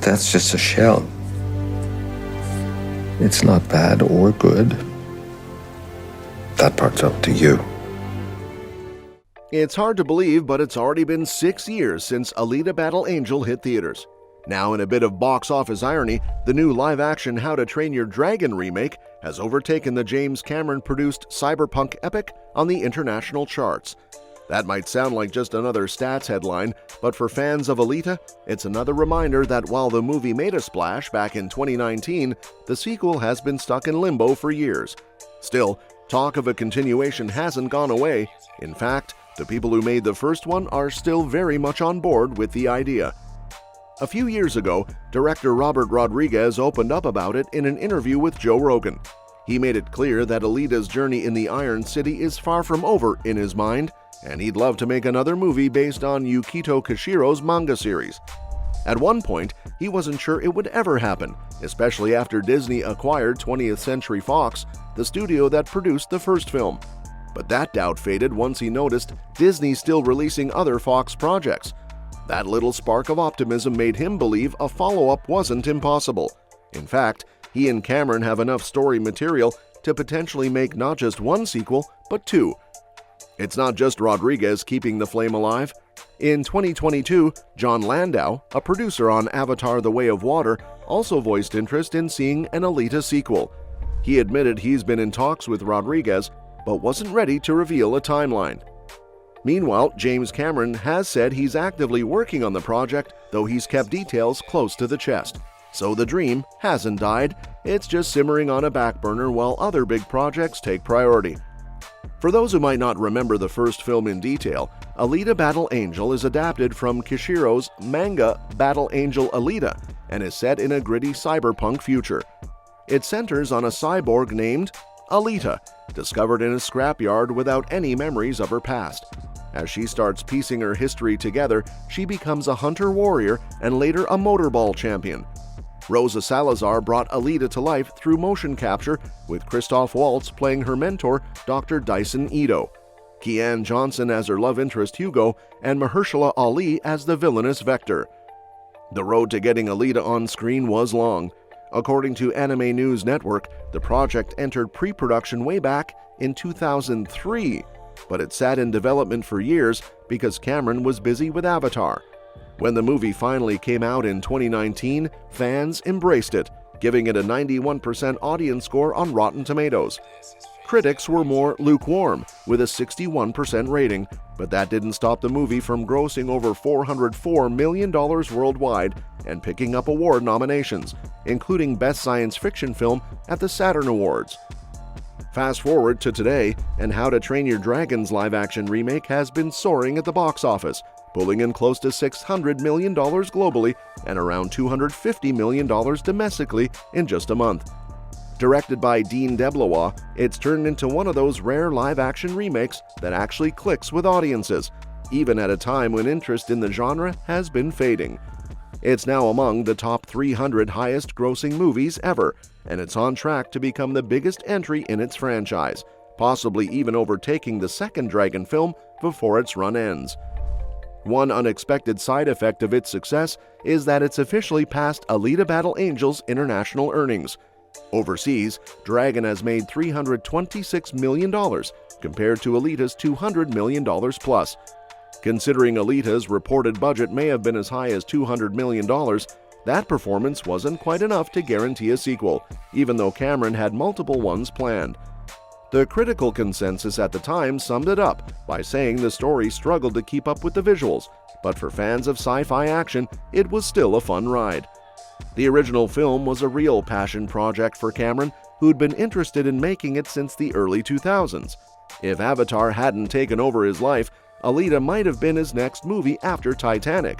that's just a shell. It's not bad or good. That part's up to you. It's hard to believe, but it's already been 6 years since Alita: Battle Angel hit theaters. Now, in a bit of box office irony, the new live-action How to Train Your Dragon remake has overtaken the James Cameron-produced cyberpunk epic on the international charts. That might sound like just another stats headline, but for fans of Alita, it's another reminder that while the movie made a splash back in 2019, the sequel has been stuck in limbo for years. Still, talk of a continuation hasn't gone away. In fact, the people who made the first one are still very much on board with the idea. A few years ago, director Robert Rodriguez opened up about it in an interview with Joe Rogan. He made it clear that Alita's journey in the Iron City is far from over in his mind, and he'd love to make another movie based on Yukito Kishiro's manga series. At one point, he wasn't sure it would ever happen, especially after Disney acquired 20th Century Fox, the studio that produced the first film. But that doubt faded once he noticed Disney's still releasing other Fox projects. That little spark of optimism made him believe a follow-up wasn't impossible. In fact, he and Cameron have enough story material to potentially make not just one sequel, but two. It's not just Rodriguez keeping the flame alive. In 2022, John Landau, a producer on Avatar: The Way of Water, also voiced interest in seeing an Alita sequel. He admitted he's been in talks with Rodriguez, but wasn't ready to reveal a timeline. Meanwhile, James Cameron has said he's actively working on the project, though he's kept details close to the chest. So the dream hasn't died, it's just simmering on a back burner while other big projects take priority. For those who might not remember the first film in detail, Alita: Battle Angel is adapted from Kishiro's manga Battle Angel Alita and is set in a gritty cyberpunk future. It centers on a cyborg named Alita, discovered in a scrapyard without any memories of her past. As she starts piecing her history together, she becomes a hunter-warrior and later a motorball champion. Rosa Salazar brought Alita to life through motion capture, with Christoph Waltz playing her mentor, Dr. Dyson Ito, Kian Johnson as her love interest Hugo, and Mahershala Ali as the villainous Vector. The road to getting Alita on screen was long. According to Anime News Network, the project entered pre-production way back in 2003, but it sat in development for years because Cameron was busy with Avatar. When the movie finally came out in 2019, fans embraced it, giving it a 91% audience score on Rotten Tomatoes. Critics were more lukewarm, with a 61% rating, but that didn't stop the movie from grossing over $404 million worldwide and picking up award nominations, including Best Science Fiction Film at the Saturn Awards. Fast forward to today, and How to Train Your Dragon's live-action remake has been soaring at the box office, pulling in close to $600 million globally and around $250 million domestically in just a month. Directed by Dean DeBlois, it's turned into one of those rare live-action remakes that actually clicks with audiences, even at a time when interest in the genre has been fading. It's now among the top 300 highest-grossing movies ever, and it's on track to become the biggest entry in its franchise, possibly even overtaking the second Dragon film before its run ends. One unexpected side effect of its success is that it's officially passed Alita: Battle Angel's international earnings. Overseas, Dragon has made $326 million, compared to Alita's $200 million plus. Considering Alita's reported budget may have been as high as $200 million, that performance wasn't quite enough to guarantee a sequel, even though Cameron had multiple ones planned. The critical consensus at the time summed it up by saying the story struggled to keep up with the visuals, but for fans of sci-fi action, it was still a fun ride. The original film was a real passion project for Cameron, who'd been interested in making it since the early 2000s. If Avatar hadn't taken over his life, Alita might have been his next movie after Titanic.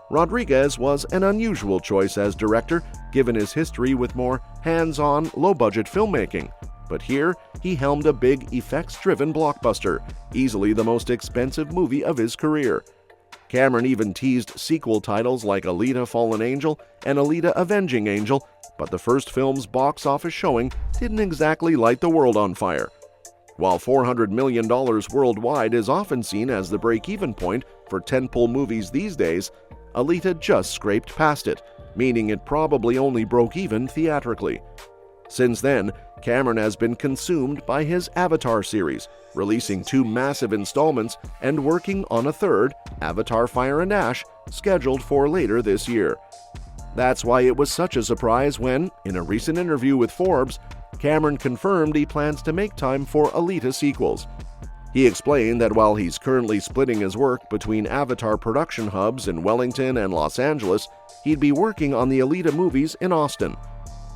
Rodriguez was an unusual choice as director, given his history with more hands-on, low-budget filmmaking. But here, he helmed a big, effects-driven blockbuster, easily the most expensive movie of his career. Cameron even teased sequel titles like Alita: Fallen Angel and Alita: Avenging Angel, but the first film's box office showing didn't exactly light the world on fire. While $400 million worldwide is often seen as the break-even point for tentpole movies these days, Alita just scraped past it, meaning it probably only broke even theatrically. Since then, Cameron has been consumed by his Avatar series, releasing 2 massive installments and working on a third, Avatar: Fire and Ash, scheduled for later this year. That's why it was such a surprise when, in a recent interview with Forbes, Cameron confirmed he plans to make time for Alita sequels. He explained that while he's currently splitting his work between Avatar production hubs in Wellington and Los Angeles, he'd be working on the Alita movies in Austin.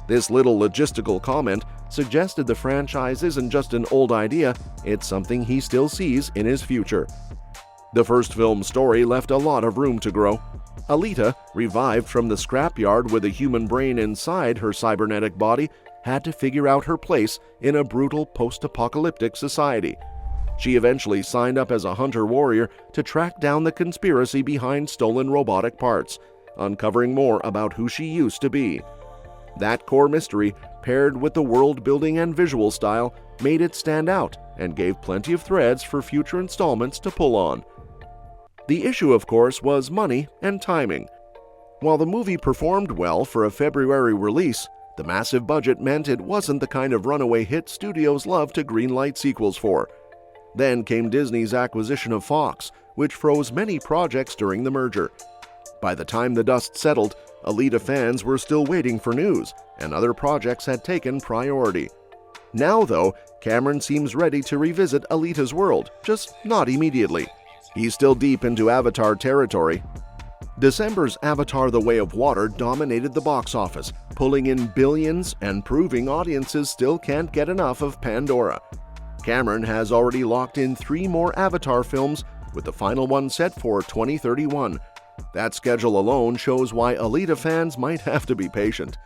This little logistical comment suggested the franchise isn't just an old idea, it's something he still sees in his future. The first film's story left a lot of room to grow. Alita, revived from the scrapyard with a human brain inside her cybernetic body, had to figure out her place in a brutal post-apocalyptic society. She eventually signed up as a hunter-warrior to track down the conspiracy behind stolen robotic parts, uncovering more about who she used to be. That core mystery, paired with the world-building and visual style, made it stand out and gave plenty of threads for future installments to pull on. The issue, of course, was money and timing. While the movie performed well for a February release, the massive budget meant it wasn't the kind of runaway hit studios love to greenlight sequels for. Then came Disney's acquisition of Fox, which froze many projects during the merger. By the time the dust settled, Alita fans were still waiting for news, and other projects had taken priority. Now, though, Cameron seems ready to revisit Alita's world, just not immediately. He's still deep into Avatar territory. December's Avatar: The Way of Water dominated the box office, pulling in billions and proving audiences still can't get enough of Pandora. Cameron has already locked in 3 more Avatar films, with the final one set for 2031. That schedule alone shows why Alita fans might have to be patient.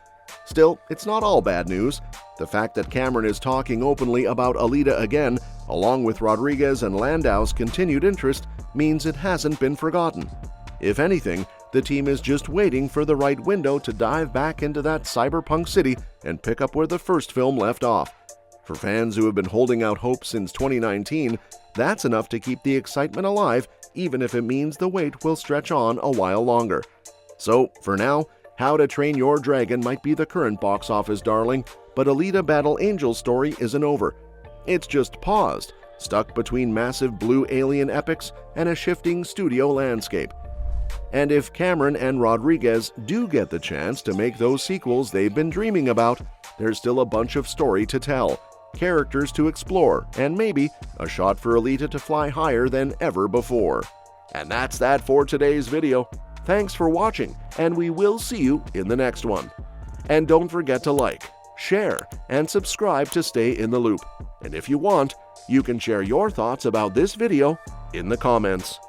Still, it's not all bad news. The fact that Cameron is talking openly about Alita again, along with Rodriguez and Landau's continued interest, means it hasn't been forgotten. If anything, the team is just waiting for the right window to dive back into that cyberpunk city and pick up where the first film left off. For fans who have been holding out hope since 2019, that's enough to keep the excitement alive, even if it means the wait will stretch on a while longer. So, for now, How to Train Your Dragon might be the current box office darling, but Alita Battle Angel's story isn't over. It's just paused, stuck between massive blue alien epics and a shifting studio landscape. And if Cameron and Rodriguez do get the chance to make those sequels they've been dreaming about, there's still a bunch of story to tell, characters to explore, and maybe a shot for Alita to fly higher than ever before. And that's that for today's video. Thanks for watching, and we will see you in the next one. And don't forget to like, share, and subscribe to stay in the loop. And if you want, you can share your thoughts about this video in the comments.